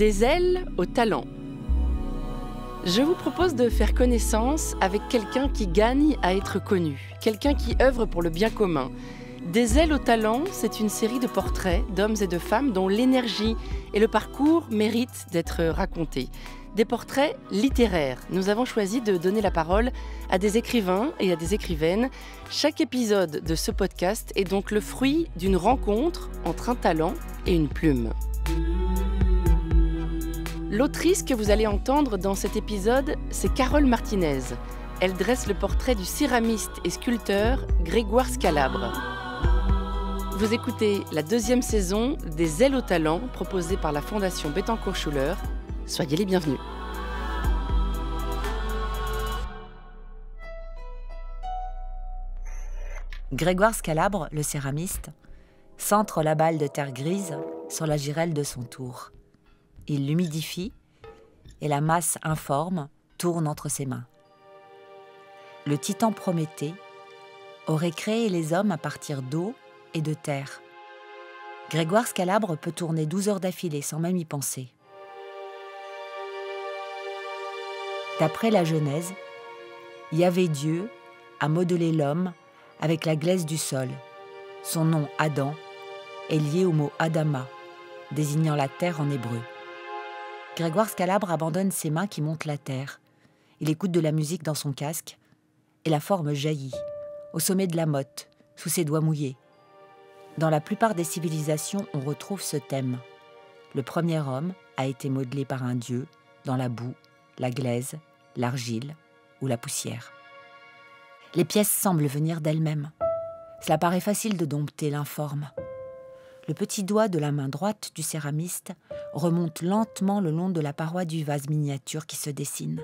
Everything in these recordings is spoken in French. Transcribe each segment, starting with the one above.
Des ailes au talent. Je vous propose de faire connaissance avec quelqu'un qui gagne à être connu, quelqu'un qui œuvre pour le bien commun. Des ailes au talent, c'est une série de portraits d'hommes et de femmes dont l'énergie et le parcours méritent d'être racontés. Des portraits littéraires. Nous avons choisi de donner la parole à des écrivains et à des écrivaines. Chaque épisode de ce podcast est donc le fruit d'une rencontre entre un talent et une plume. L'autrice que vous allez entendre dans cet épisode, c'est Carole Martinez. Elle dresse le portrait du céramiste et sculpteur Grégoire Scalabre. Vous écoutez la 2e saison des Ailes au talent proposée par la Fondation Bettencourt-Schuller. Soyez les bienvenus. Grégoire Scalabre, le céramiste, centre la balle de terre grise sur la girelle de son tour. Il l'humidifie et la masse informe tourne entre ses mains. Le titan Prométhée aurait créé les hommes à partir d'eau et de terre. Grégoire Scalabre peut tourner 12 heures d'affilée sans même y penser. D'après la Genèse, Yahvé Dieu a modelé l'homme avec la glaise du sol. Son nom Adam est lié au mot Adama, désignant la terre en hébreu. Grégoire Scalabre abandonne ses mains qui montent la terre. Il écoute de la musique dans son casque et la forme jaillit, au sommet de la motte, sous ses doigts mouillés. Dans la plupart des civilisations, on retrouve ce thème. Le premier homme a été modelé par un dieu dans la boue, la glaise, l'argile ou la poussière. Les pièces semblent venir d'elles-mêmes. Cela paraît facile de dompter l'informe. Le petit doigt de la main droite du céramiste remonte lentement le long de la paroi du vase miniature qui se dessine,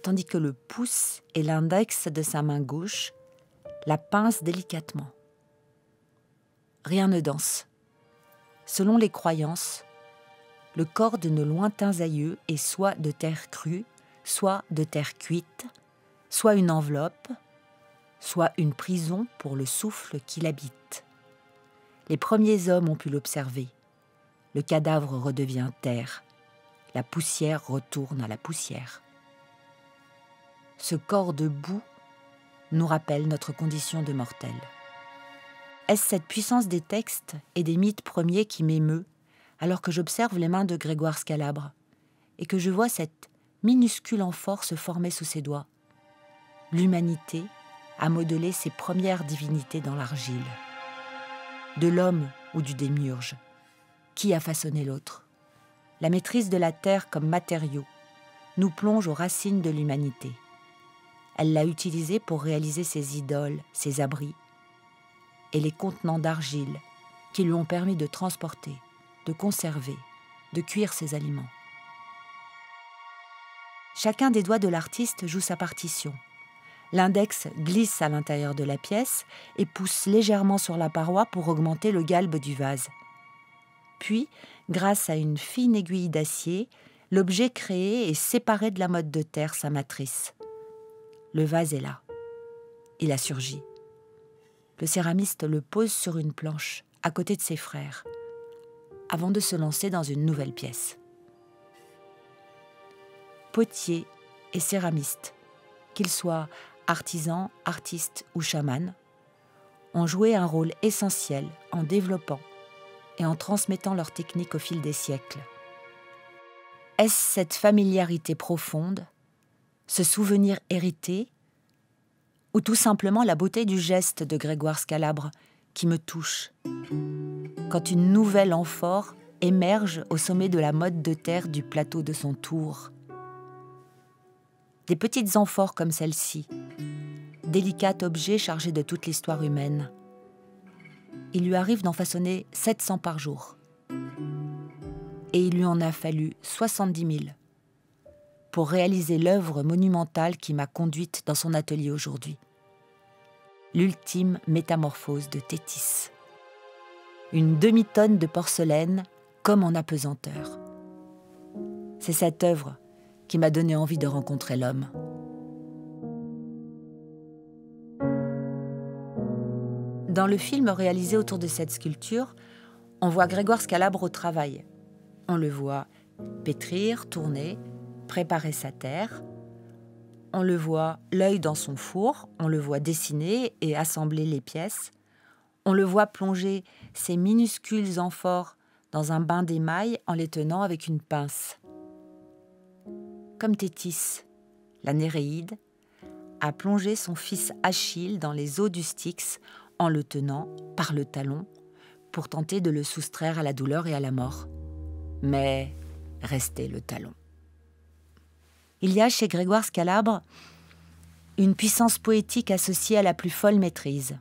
tandis que le pouce et l'index de sa main gauche la pincent délicatement. Rien ne danse. Selon les croyances, le corps de nos lointains aïeux est soit de terre crue, soit de terre cuite, soit une enveloppe, soit une prison pour le souffle qui l'habite. Les premiers hommes ont pu l'observer. Le cadavre redevient terre. La poussière retourne à la poussière. Ce corps de boue nous rappelle notre condition de mortel. Est-ce cette puissance des textes et des mythes premiers qui m'émeut alors que j'observe les mains de Grégoire Scalabre et que je vois cette minuscule amphore se former sous ses doigts? L'humanité a modelé ses premières divinités dans l'argile. De l'homme ou du démiurge, qui a façonné l'autre? La maîtrise de la terre comme matériau nous plonge aux racines de l'humanité. Elle l'a utilisée pour réaliser ses idoles, ses abris, et les contenants d'argile qui lui ont permis de transporter, de conserver, de cuire ses aliments. Chacun des doigts de l'artiste joue sa partition. L'index glisse à l'intérieur de la pièce et pousse légèrement sur la paroi pour augmenter le galbe du vase. Puis, grâce à une fine aiguille d'acier, l'objet créé est séparé de la motte de terre, sa matrice. Le vase est là. Il a surgi. Le céramiste le pose sur une planche, à côté de ses frères, avant de se lancer dans une nouvelle pièce. Potier et céramiste, qu'ils soient artisans, artistes ou chamans, ont joué un rôle essentiel en développant et en transmettant leur technique au fil des siècles. Est-ce cette familiarité profonde, ce souvenir hérité, ou tout simplement la beauté du geste de Grégoire Scalabre qui me touche quand une nouvelle amphore émerge au sommet de la motte de terre du plateau de son tour? Des petites amphores comme celle-ci, délicat objet chargé de toute l'histoire humaine. Il lui arrive d'en façonner 700 par jour. Et il lui en a fallu 70 000 pour réaliser l'œuvre monumentale qui m'a conduite dans son atelier aujourd'hui. L'ultime métamorphose de Thétis. Une demi-tonne de porcelaine comme en apesanteur. C'est cette œuvre qui m'a donné envie de rencontrer l'homme. Dans le film réalisé autour de cette sculpture, on voit Grégoire Scalabre au travail. On le voit pétrir, tourner, préparer sa terre. On le voit l'œil dans son four, on le voit dessiner et assembler les pièces. On le voit plonger ses minuscules amphores dans un bain d'émail en les tenant avec une pince. Comme Thétis, la Néréide, a plongé son fils Achille dans les eaux du Styx en le tenant par le talon pour tenter de le soustraire à la douleur et à la mort. Mais restait le talon. Il y a chez Grégoire Scalabre une puissance poétique associée à la plus folle maîtrise,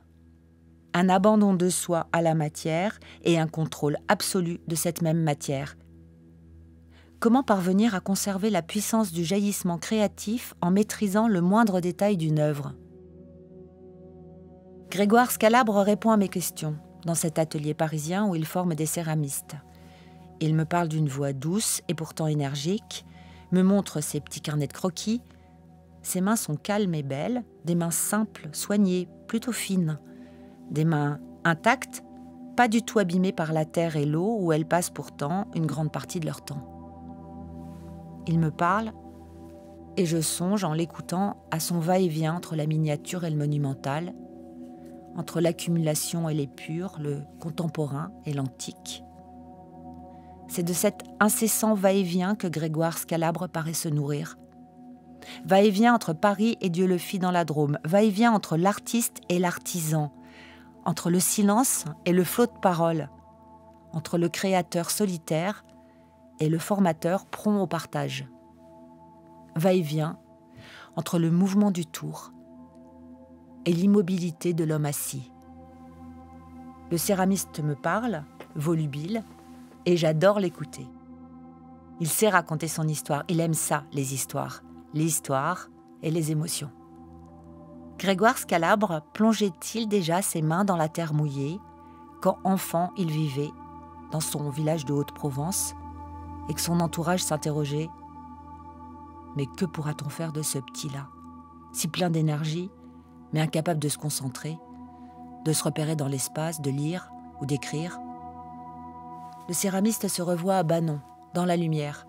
un abandon de soi à la matière et un contrôle absolu de cette même matière. Comment parvenir à conserver la puissance du jaillissement créatif en maîtrisant le moindre détail d'une œuvre ? Grégoire Scalabre répond à mes questions dans cet atelier parisien où il forme des céramistes. Il me parle d'une voix douce et pourtant énergique, me montre ses petits carnets de croquis. Ses mains sont calmes et belles, des mains simples, soignées, plutôt fines. Des mains intactes, pas du tout abîmées par la terre et l'eau où elles passent pourtant une grande partie de leur temps. Il me parle et je songe en l'écoutant à son va-et-vient entre la miniature et le monumental, entre l'accumulation et l'épure, le contemporain et l'antique. C'est de cet incessant va-et-vient que Grégoire Scalabre paraît se nourrir. Va-et-vient entre Paris et Dieu-le-Fit dans la Drôme, va-et-vient entre l'artiste et l'artisan, entre le silence et le flot de paroles, entre le créateur solitaire et le formateur prompt au partage. Va-et-vient entre le mouvement du tour et l'immobilité de l'homme assis. Le céramiste me parle, volubile, et j'adore l'écouter. Il sait raconter son histoire, il aime ça, les histoires et les émotions. Grégoire Scalabre plongeait-il déjà ses mains dans la terre mouillée quand enfant il vivait dans son village de Haute-Provence et que son entourage s'interrogeait « Mais que pourra-t-on faire de ce petit-là, si plein d'énergie, mais incapable de se concentrer, de se repérer dans l'espace, de lire ou d'écrire ?» Le céramiste se revoit à Banon, dans la lumière,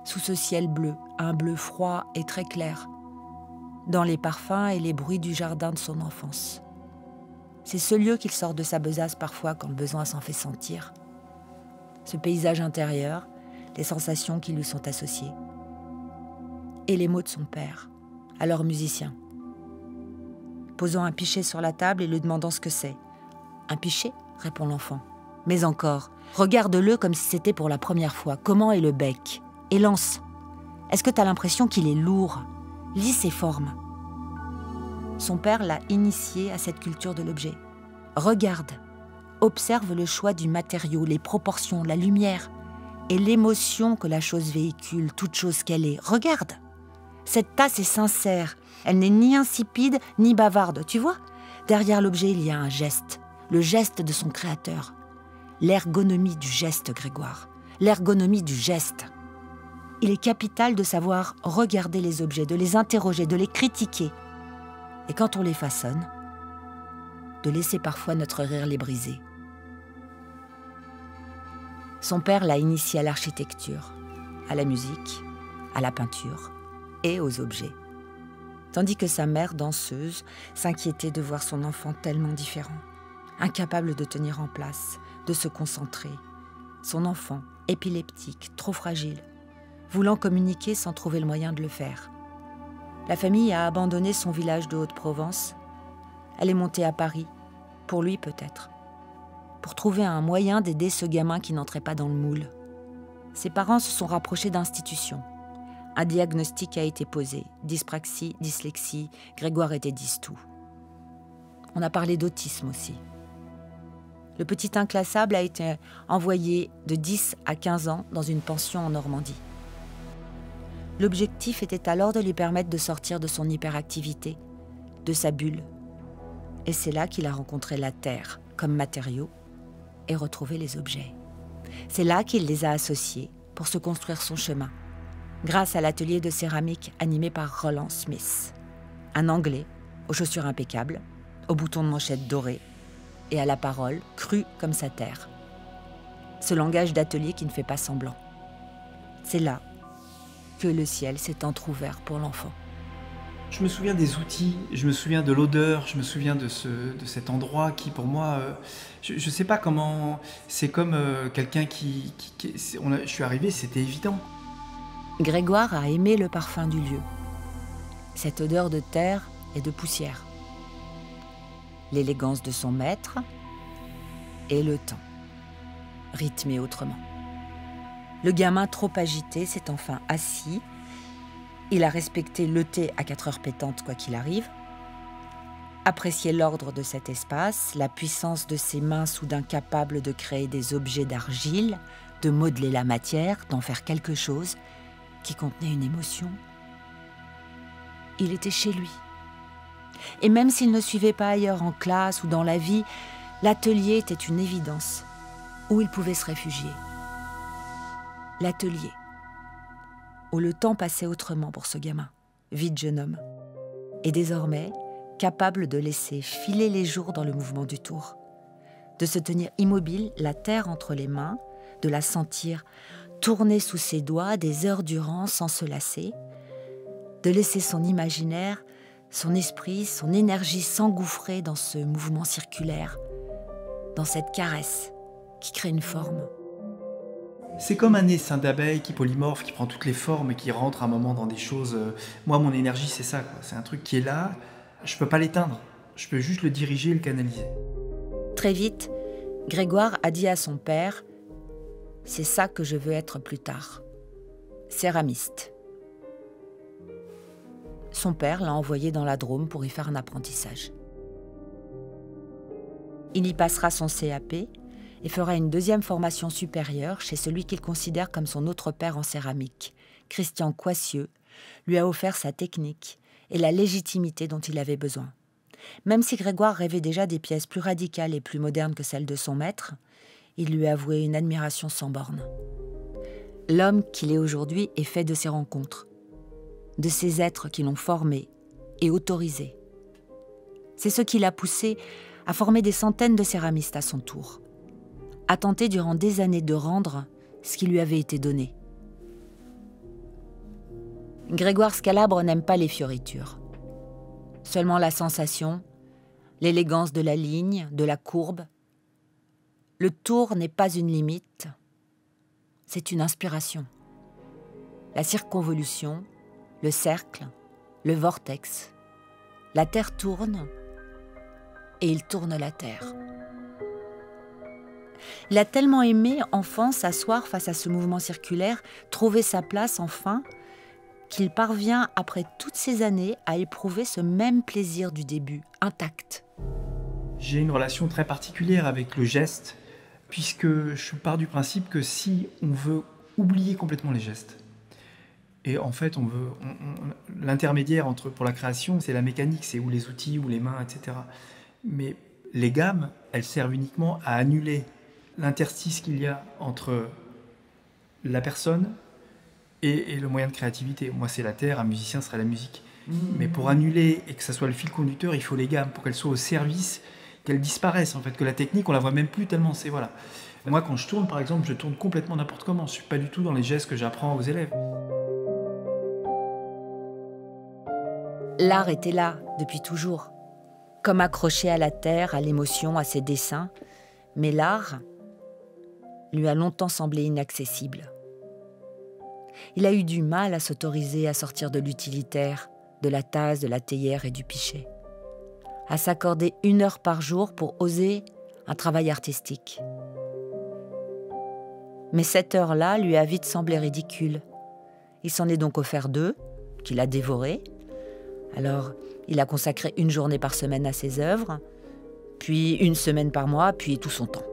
sous ce ciel bleu, un bleu froid et très clair, dans les parfums et les bruits du jardin de son enfance. C'est ce lieu qu'il sort de sa besace parfois quand le besoin s'en fait sentir. Ce paysage intérieur, les sensations qui lui sont associées. Et les mots de son père, alors musicien. Posant un pichet sur la table et lui demandant ce que c'est. « Un pichet ?» répond l'enfant. « Mais encore, regarde-le comme si c'était pour la première fois. Comment est le bec ? Et lance. Est-ce que tu as l'impression qu'il est lourd ? Lis ses formes. » Son père l'a initié à cette culture de l'objet. Regarde, observe le choix du matériau, les proportions, la lumière et l'émotion que la chose véhicule, toute chose qu'elle est. Regarde, cette tasse est sincère, elle n'est ni insipide ni bavarde, tu vois ? Derrière l'objet, il y a un geste, le geste de son créateur. L'ergonomie du geste, Grégoire, l'ergonomie du geste. Il est capital de savoir regarder les objets, de les interroger, de les critiquer. Et quand on les façonne, de laisser parfois notre rire les briser. Son père l'a initié à l'architecture, à la musique, à la peinture et aux objets. Tandis que sa mère, danseuse, s'inquiétait de voir son enfant tellement différent, incapable de tenir en place, de se concentrer. Son enfant, épileptique, trop fragile, voulant communiquer sans trouver le moyen de le faire. La famille a abandonné son village de Haute-Provence. Elle est montée à Paris, pour lui peut-être, pour trouver un moyen d'aider ce gamin qui n'entrait pas dans le moule. Ses parents se sont rapprochés d'institutions. Un diagnostic a été posé, dyspraxie, dyslexie, Grégoire était dys-tout. On a parlé d'autisme aussi. Le petit inclassable a été envoyé de 10 à 15 ans dans une pension en Normandie. L'objectif était alors de lui permettre de sortir de son hyperactivité, de sa bulle. Et c'est là qu'il a rencontré la terre comme matériau et retrouvé les objets. C'est là qu'il les a associés pour se construire son chemin, grâce à l'atelier de céramique animé par Roland Smith, un Anglais aux chaussures impeccables, aux boutons de manchette dorés et à la parole crue comme sa terre. Ce langage d'atelier qui ne fait pas semblant. C'est là que le ciel s'est entrouvert pour l'enfant. Je me souviens des outils, je me souviens de l'odeur, je me souviens de cet endroit qui, pour moi, je ne sais pas comment... C'est comme quelqu'un je suis arrivé, c'était évident. Grégoire a aimé le parfum du lieu. Cette odeur de terre et de poussière. L'élégance de son maître et le temps, rythmé autrement. Le gamin trop agité s'est enfin assis. Il a respecté le thé à 4 heures pétantes quoi qu'il arrive, apprécié l'ordre de cet espace, la puissance de ses mains soudain capables de créer des objets d'argile, de modeler la matière, d'en faire quelque chose qui contenait une émotion. Il était chez lui. Et même s'il ne suivait pas ailleurs en classe ou dans la vie, l'atelier était une évidence où il pouvait se réfugier. L'atelier, où le temps passait autrement pour ce gamin, vite jeune homme, et désormais capable de laisser filer les jours dans le mouvement du tour, de se tenir immobile, la terre entre les mains, de la sentir tourner sous ses doigts des heures durant sans se lasser, de laisser son imaginaire, son esprit, son énergie s'engouffrer dans ce mouvement circulaire, dans cette caresse qui crée une forme. C'est comme un essaim d'abeille qui polymorphe, qui prend toutes les formes et qui rentre à un moment dans des choses... Moi, mon énergie, c'est ça, quoi. C'est un truc qui est là, je peux pas l'éteindre. Je peux juste le diriger et le canaliser. Très vite, Grégoire a dit à son père « C'est ça que je veux être plus tard. Céramiste. » Son père l'a envoyé dans la Drôme pour y faire un apprentissage. Il y passera son CAP et fera une deuxième formation supérieure chez celui qu'il considère comme son autre père en céramique. Christian Coissieux lui a offert sa technique et la légitimité dont il avait besoin. Même si Grégoire rêvait déjà des pièces plus radicales et plus modernes que celles de son maître, il lui avouait une admiration sans bornes. L'homme qu'il est aujourd'hui est fait de ces rencontres, de ces êtres qui l'ont formé et autorisé. C'est ce qui l'a poussé à former des centaines de céramistes à son tour, à tenter durant des années de rendre ce qui lui avait été donné. Grégoire Scalabre n'aime pas les fioritures. Seulement la sensation, l'élégance de la ligne, de la courbe. Le tour n'est pas une limite, c'est une inspiration. La circonvolution, le cercle, le vortex. La Terre tourne et il tourne la Terre. Il a tellement aimé, enfant, s'asseoir face à ce mouvement circulaire, trouver sa place enfin, qu'il parvient, après toutes ces années, à éprouver ce même plaisir du début, intact. J'ai une relation très particulière avec le geste, puisque je pars du principe que si on veut oublier complètement les gestes, et en fait, l'intermédiaire pour la création, c'est la mécanique, c'est ou les outils, ou les mains, etc. Mais les gammes, elles servent uniquement à annuler l'interstice qu'il y a entre la personne et le moyen de créativité. Moi, c'est la terre, un musicien serait la musique. Mais pour annuler et que ça soit le fil conducteur, il faut les gammes, pour qu'elles soient au service, qu'elles disparaissent, en fait, que la technique, on la voit même plus tellement, c'est voilà. Moi, quand je tourne, par exemple, je tourne complètement n'importe comment. Je suis pas du tout dans les gestes que j'apprends aux élèves. L'art était là, depuis toujours, comme accroché à la terre, à l'émotion, à ses dessins. Mais l'art lui a longtemps semblé inaccessible. Il a eu du mal à s'autoriser à sortir de l'utilitaire, de la tasse, de la théière et du pichet, à s'accorder 1 heure par jour pour oser un travail artistique. Mais cette heure-là lui a vite semblé ridicule. Il s'en est donc offert 2, qu'il a dévorées. Alors, il a consacré 1 journée par semaine à ses œuvres, puis 1 semaine par mois, puis tout son temps.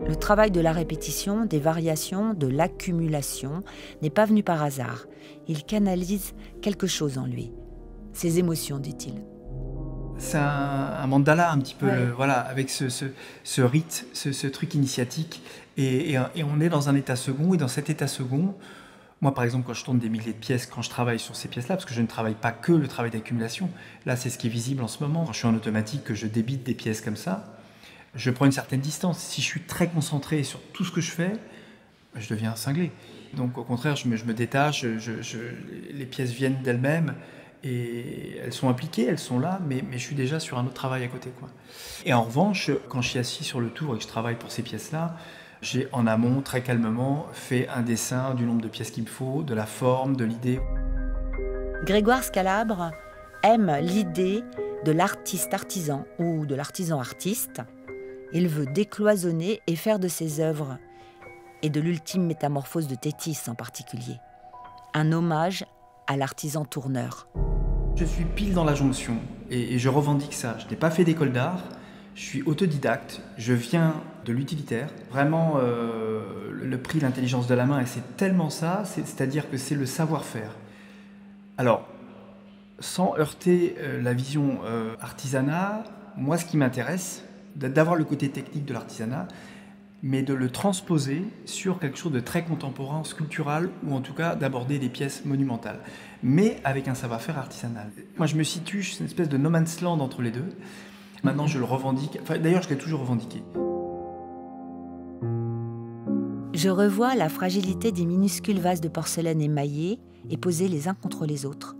Le travail de la répétition, des variations, de l'accumulation n'est pas venu par hasard. Il canalise quelque chose en lui. Ses émotions, dit-il. C'est un mandala un petit peu, ouais. Voilà, avec ce rite, ce truc initiatique. Et on est dans un état second, et dans cet état second, moi par exemple, quand je tourne des milliers de pièces, quand je travaille sur ces pièces-là, parce que je ne travaille pas que le travail d'accumulation, là c'est ce qui est visible en ce moment, quand je suis en automatique, que je débite des pièces comme ça, je prends une certaine distance. Si je suis très concentré sur tout ce que je fais, je deviens cinglé. Donc au contraire, je me détache, les pièces viennent d'elles-mêmes et elles sont appliquées, elles sont là, mais je suis déjà sur un autre travail à côté, quoi. Et en revanche, quand je suis assis sur le tour et que je travaille pour ces pièces-là, j'ai en amont, très calmement, fait un dessin du nombre de pièces qu'il me faut, de la forme, de l'idée. Grégoire Scalabre aime l'idée de l'artiste artisan ou de l'artisan artiste. Il veut décloisonner et faire de ses œuvres, et de l'ultime métamorphose de Tétis en particulier, un hommage à l'artisan tourneur. Je suis pile dans la jonction et je revendique ça. Je n'ai pas fait d'école d'art, je suis autodidacte, je viens de l'utilitaire. Vraiment, le prix de l'intelligence de la main, et c'est tellement ça, c'est-à-dire que c'est le savoir-faire. Alors, sans heurter la vision artisanat, moi ce qui m'intéresse, d'avoir le côté technique de l'artisanat, mais de le transposer sur quelque chose de très contemporain, sculptural, ou en tout cas d'aborder des pièces monumentales, mais avec un savoir-faire artisanal. Moi je me situe, c'est une espèce de no man's land entre les deux. Maintenant je le revendique, enfin, d'ailleurs je l'ai toujours revendiqué. Je revois la fragilité des minuscules vases de porcelaine émaillés et posés les uns contre les autres,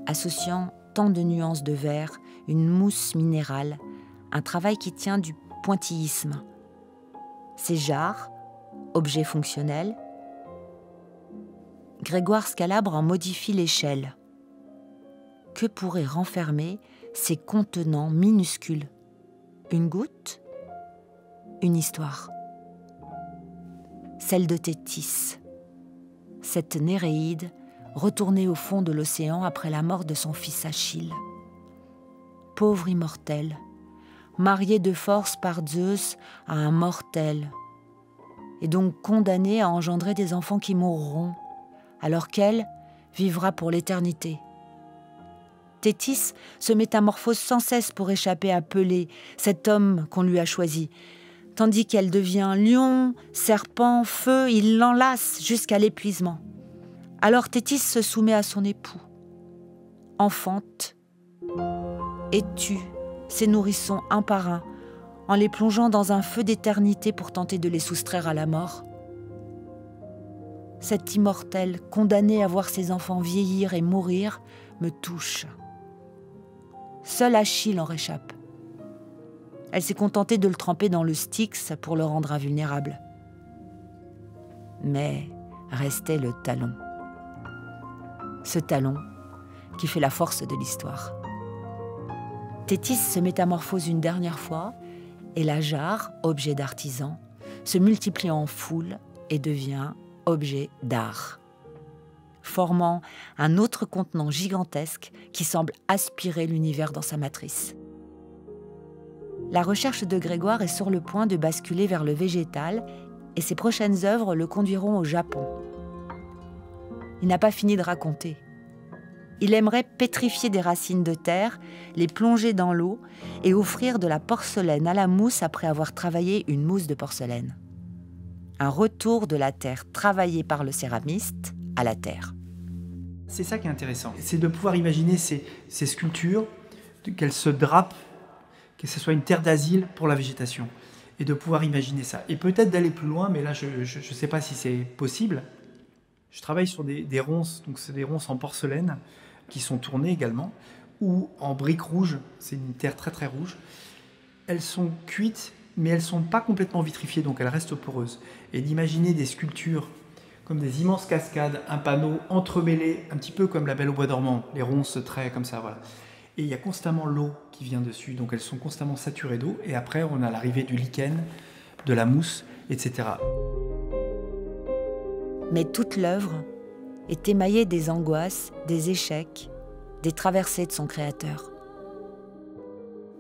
associant tant de nuances de verre, une mousse minérale, un travail qui tient du pointillisme. Ces jarres, objets fonctionnels, Grégoire Scalabre en modifie l'échelle. Que pourraient renfermer ces contenants minuscules? Une goutte? Une histoire. Celle de Tétis, cette Néréide retournée au fond de l'océan après la mort de son fils Achille. Pauvre immortelle, mariée de force par Zeus à un mortel, et donc condamnée à engendrer des enfants qui mourront, alors qu'elle vivra pour l'éternité. Tétis se métamorphose sans cesse pour échapper à Pelée, cet homme qu'on lui a choisi, tandis qu'elle devient lion, serpent, feu, il l'enlace jusqu'à l'épuisement. Alors Tétis se soumet à son époux, enfante et tue ses nourrissons un par un, en les plongeant dans un feu d'éternité pour tenter de les soustraire à la mort. Cette immortelle, condamnée à voir ses enfants vieillir et mourir, me touche. Seul Achille en réchappe. Elle s'est contentée de le tremper dans le Styx pour le rendre invulnérable. Mais restait le talon. Ce talon qui fait la force de l'histoire. Tétis se métamorphose une dernière fois et la jarre, objet d'artisan, se multiplie en foule et devient objet d'art, formant un autre contenant gigantesque qui semble aspirer l'univers dans sa matrice. La recherche de Grégoire est sur le point de basculer vers le végétal et ses prochaines œuvres le conduiront au Japon. Il n'a pas fini de raconter. Il aimerait pétrifier des racines de terre, les plonger dans l'eau et offrir de la porcelaine à la mousse après avoir travaillé une mousse de porcelaine. Un retour de la terre travaillée par le céramiste à la terre. C'est ça qui est intéressant, c'est de pouvoir imaginer ces sculptures, qu'elles se drapent, que ce soit une terre d'asile pour la végétation, et de pouvoir imaginer ça. Et peut-être d'aller plus loin, mais là je ne sais pas si c'est possible. Je travaille sur des ronces, donc c'est des ronces en porcelaine, qui sont tournées également, ou en briques rouges, c'est une terre très très rouge. Elles sont cuites, mais elles ne sont pas complètement vitrifiées, donc elles restent poreuses. Et d'imaginer des sculptures comme des immenses cascades, un panneau entremêlé, un petit peu comme la Belle au bois dormant, les ronces traits comme ça, voilà. Et il y a constamment l'eau qui vient dessus, donc elles sont constamment saturées d'eau, et après on a l'arrivée du lichen, de la mousse, etc. Mais toute l'œuvre est émaillée des angoisses, des échecs, des traversées de son créateur.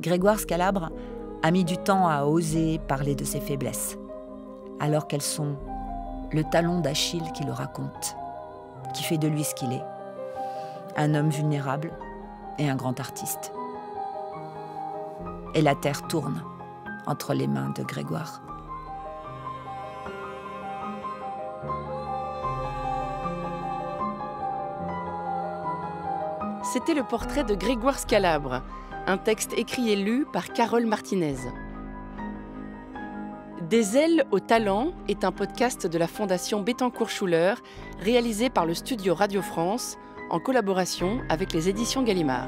Grégoire Scalabre a mis du temps à oser parler de ses faiblesses, alors qu'elles sont le talon d'Achille qui le raconte, qui fait de lui ce qu'il est, un homme vulnérable et un grand artiste. Et la terre tourne entre les mains de Grégoire. C'était le portrait de Grégoire Scalabre, un texte écrit et lu par Carole Martinez. Des ailes au talent est un podcast de la Fondation Bettencourt-Schuller, réalisé par le studio Radio France, en collaboration avec les éditions Gallimard.